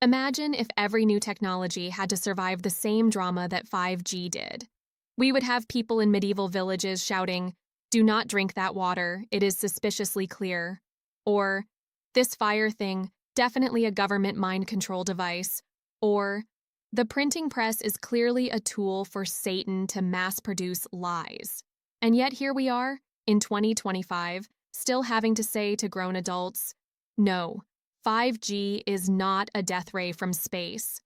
Imagine if every new technology had to survive the same drama that 5G did. We would have people in medieval villages shouting, "Do not drink that water, it is suspiciously clear." Or, "This fire thing, definitely a government mind control device." Or, "The printing press is clearly a tool for Satan to mass produce lies." And yet here we are, in 2025, still having to say to grown adults, no, 5G is not a death ray from space.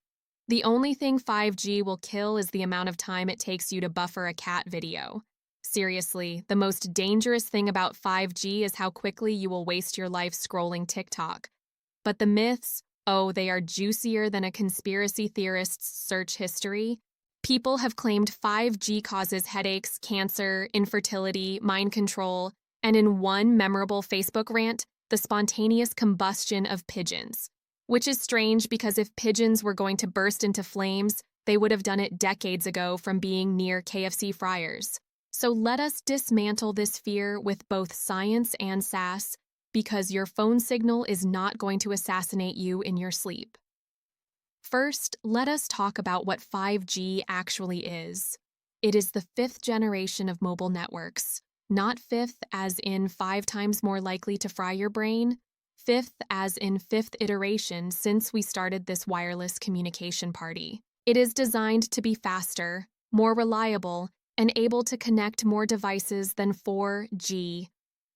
The only thing 5G will kill is the amount of time it takes you to buffer a cat video. Seriously, the most dangerous thing about 5G is how quickly you will waste your life scrolling TikTok. But the myths, oh, they are juicier than a conspiracy theorist's search history. People have claimed 5G causes headaches, cancer, infertility, mind control, and in one memorable Facebook rant, the spontaneous combustion of pigeons. Which is strange because if pigeons were going to burst into flames, they would have done it decades ago from being near KFC fryers. So let us dismantle this fear with both science and sass, because your phone signal is not going to assassinate you in your sleep. First, let us talk about what 5G actually is. It is the fifth generation of mobile networks, not fifth as in 5 times more likely to fry your brain, fifth as in fifth iteration since we started this wireless communication party. It is designed to be faster, more reliable, and able to connect more devices than 4G.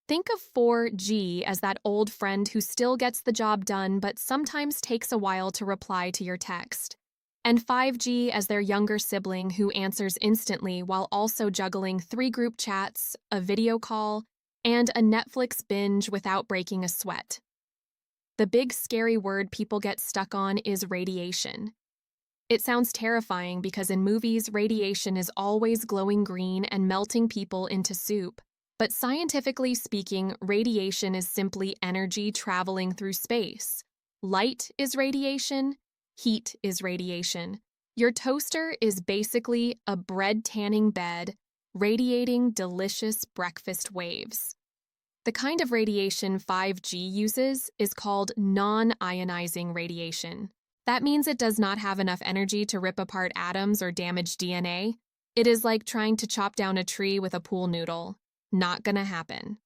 Think of 4G as that old friend who still gets the job done but sometimes takes a while to reply to your text. And 5G as their younger sibling who answers instantly while also juggling 3 group chats, a video call, and a Netflix binge without breaking a sweat. The big scary word people get stuck on is radiation. It sounds terrifying because in movies, radiation is always glowing green and melting people into soup. But scientifically speaking, radiation is simply energy traveling through space. Light is radiation, heat is radiation. Your toaster is basically a bread tanning bed, radiating delicious breakfast waves. The kind of radiation 5G uses is called non-ionizing radiation. That means it does not have enough energy to rip apart atoms or damage DNA. It is like trying to chop down a tree with a pool noodle. Not gonna happen.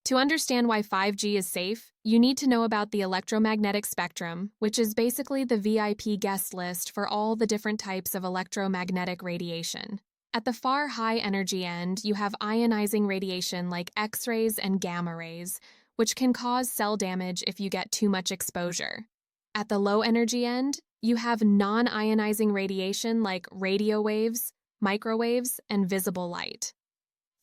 To understand why 5G is safe, you need to know about the electromagnetic spectrum, which is basically the VIP guest list for all the different types of electromagnetic radiation. At the far high energy end, you have ionizing radiation like X-rays and gamma rays, which can cause cell damage if you get too much exposure. At the low energy end, you have non-ionizing radiation like radio waves, microwaves, and visible light.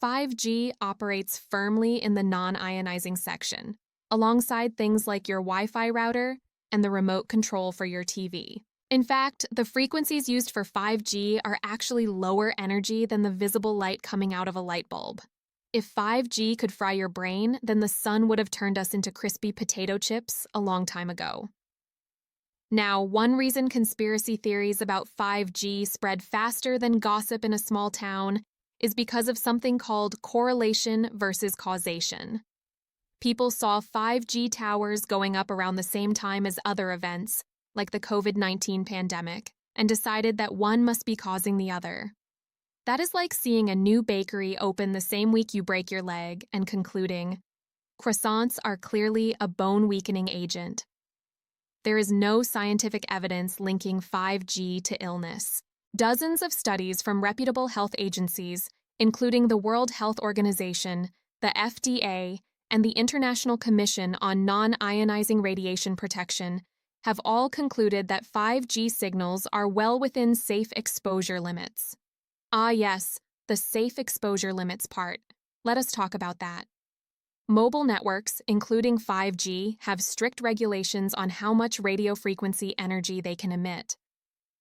5G operates firmly in the non-ionizing section, alongside things like your Wi-Fi router and the remote control for your TV. In fact, the frequencies used for 5G are actually lower energy than the visible light coming out of a light bulb. If 5G could fry your brain, then the sun would have turned us into crispy potato chips a long time ago. Now, one reason conspiracy theories about 5G spread faster than gossip in a small town is because of something called correlation versus causation. People saw 5G towers going up around the same time as other events, like the COVID-19 pandemic, and decided that one must be causing the other. That is like seeing a new bakery open the same week you break your leg and concluding, croissants are clearly a bone-weakening agent. There is no scientific evidence linking 5G to illness. Dozens of studies from reputable health agencies, including the World Health Organization, the FDA, and the International Commission on Non-Ionizing Radiation Protection, have all concluded that 5G signals are well within safe exposure limits. Ah yes, the safe exposure limits part. Let us talk about that. Mobile networks, including 5G, have strict regulations on how much radio frequency energy they can emit.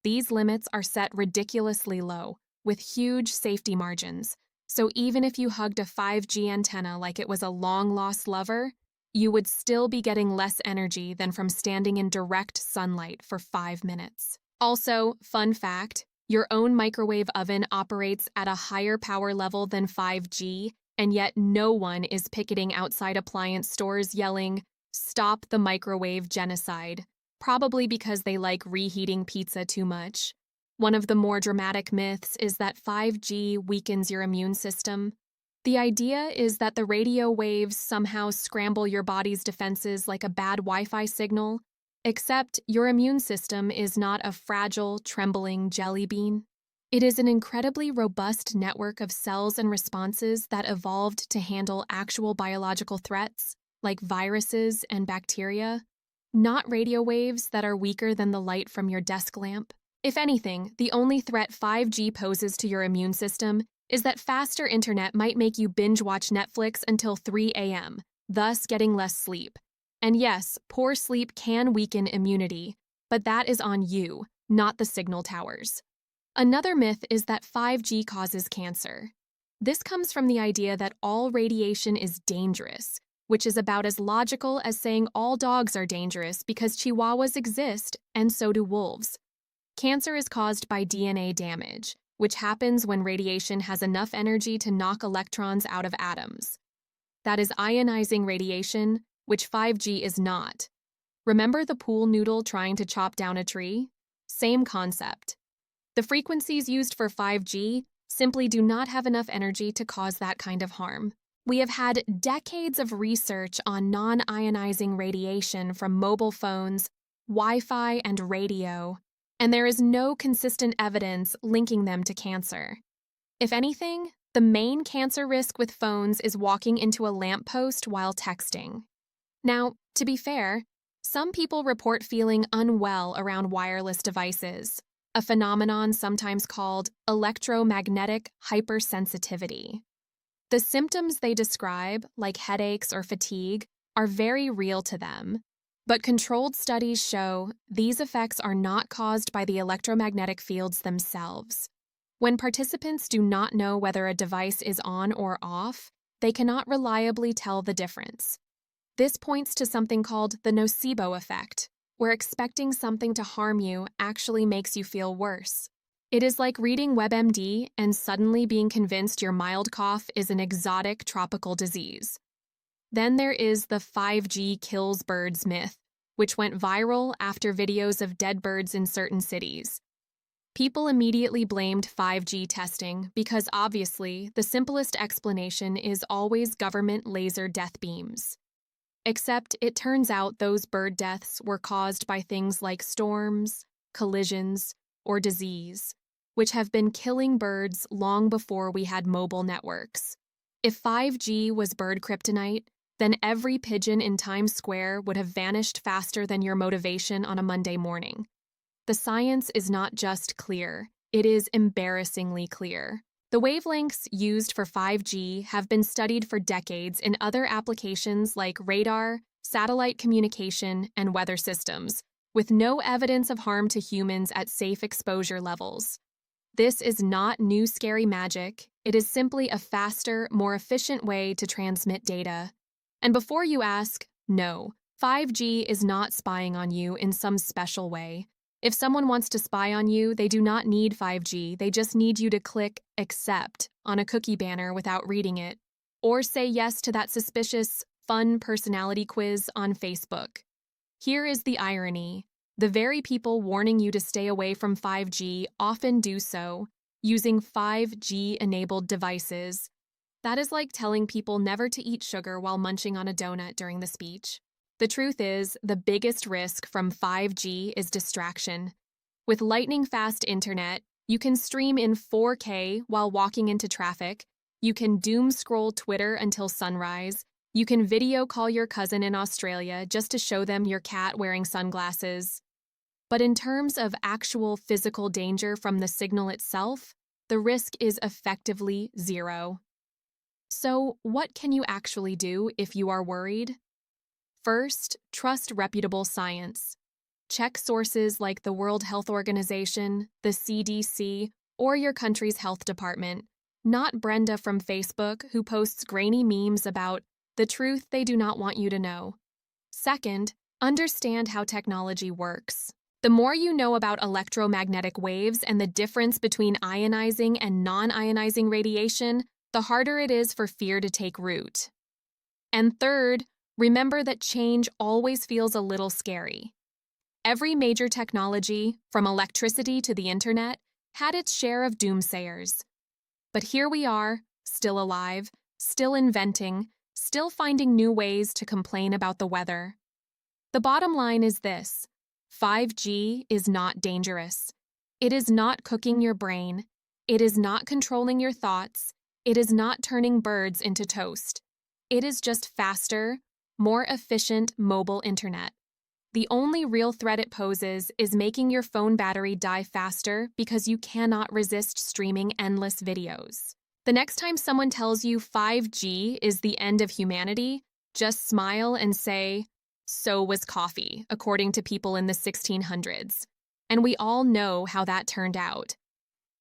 These limits are set ridiculously low, with huge safety margins, so even if you hugged a 5G antenna like it was a long-lost lover, you would still be getting less energy than from standing in direct sunlight for 5 minutes. Also, fun fact, your own microwave oven operates at a higher power level than 5G, and yet no one is picketing outside appliance stores yelling, "Stop the microwave genocide." probably because they like reheating pizza too much. One of the more dramatic myths is that 5G weakens your immune system. The idea is that the radio waves somehow scramble your body's defenses like a bad Wi-Fi signal, except your immune system is not a fragile, trembling jelly bean. It is an incredibly robust network of cells and responses that evolved to handle actual biological threats, like viruses and bacteria, not radio waves that are weaker than the light from your desk lamp. If anything, the only threat 5G poses to your immune system is that faster internet might make you binge-watch Netflix until 3 a.m., thus getting less sleep. And yes, poor sleep can weaken immunity, but that is on you, not the signal towers. Another myth is that 5G causes cancer. This comes from the idea that all radiation is dangerous, which is about as logical as saying all dogs are dangerous because chihuahuas exist, and so do wolves. Cancer is caused by DNA damage, which happens when radiation has enough energy to knock electrons out of atoms. That is ionizing radiation, which 5G is not. Remember the pool noodle trying to chop down a tree? Same concept. The frequencies used for 5G simply do not have enough energy to cause that kind of harm. We have had decades of research on non-ionizing radiation from mobile phones, Wi-Fi, and radio, and there is no consistent evidence linking them to cancer. If anything, the main cancer risk with phones is walking into a lamppost while texting. Now, to be fair, some people report feeling unwell around wireless devices, a phenomenon sometimes called electromagnetic hypersensitivity. The symptoms they describe, like headaches or fatigue, are very real to them, but controlled studies show these effects are not caused by the electromagnetic fields themselves. When participants do not know whether a device is on or off, they cannot reliably tell the difference. This points to something called the nocebo effect, where expecting something to harm you actually makes you feel worse. It is like reading WebMD and suddenly being convinced your mild cough is an exotic tropical disease. Then there is the 5G kills birds myth, which went viral after videos of dead birds in certain cities. People immediately blamed 5G testing because obviously the simplest explanation is always government laser death beams. Except it turns out those bird deaths were caused by things like storms, collisions, or disease, which have been killing birds long before we had mobile networks. If 5G was bird kryptonite, then every pigeon in Times Square would have vanished faster than your motivation on a Monday morning. The science is not just clear, it is embarrassingly clear. The wavelengths used for 5G have been studied for decades in other applications like radar, satellite communication, and weather systems, with no evidence of harm to humans at safe exposure levels. This is not new scary magic, it is simply a faster, more efficient way to transmit data. And before you ask, no, 5G is not spying on you in some special way. If someone wants to spy on you, they do not need 5G, they just need you to click accept on a cookie banner without reading it, or say yes to that suspicious, fun personality quiz on Facebook. Here is the irony. The very people warning you to stay away from 5G often do so, using 5G-enabled devices. That is like telling people never to eat sugar while munching on a donut during the speech. The truth is, the biggest risk from 5G is distraction. With lightning-fast internet, you can stream in 4K while walking into traffic, you can doom-scroll Twitter until sunrise, you can video call your cousin in Australia just to show them your cat wearing sunglasses. But in terms of actual physical danger from the signal itself, the risk is effectively zero. So, what can you actually do if you are worried? First, trust reputable science. Check sources like the World Health Organization, the CDC, or your country's health department, not Brenda from Facebook who posts grainy memes about the truth they do not want you to know. Second, understand how technology works. The more you know about electromagnetic waves and the difference between ionizing and non-ionizing radiation, the harder it is for fear to take root. And third, remember that change always feels a little scary. Every major technology, from electricity to the internet, had its share of doomsayers. But here we are, still alive, still inventing, still finding new ways to complain about the weather. The bottom line is this: 5G is not dangerous. It is not cooking your brain. It is not controlling your thoughts. It is not turning birds into toast. It is just faster, more efficient mobile internet. The only real threat it poses is making your phone battery die faster because you cannot resist streaming endless videos. The next time someone tells you 5G is the end of humanity, just smile and say, "So was coffee," according to people in the 1600s. And we all know how that turned out.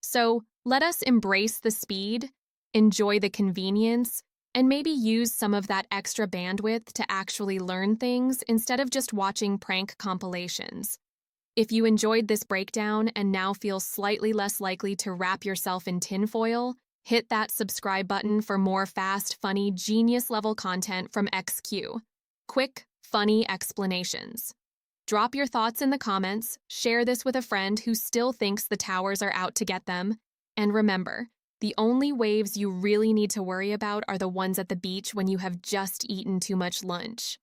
So let us embrace the speed, enjoy the convenience, and maybe use some of that extra bandwidth to actually learn things instead of just watching prank compilations. If you enjoyed this breakdown and now feel slightly less likely to wrap yourself in tinfoil, hit that subscribe button for more fast, funny, genius-level content from XQ. Quick, funny explanations. Drop your thoughts in the comments, share this with a friend who still thinks the towers are out to get them, and remember, the only waves you really need to worry about are the ones at the beach when you have just eaten too much lunch.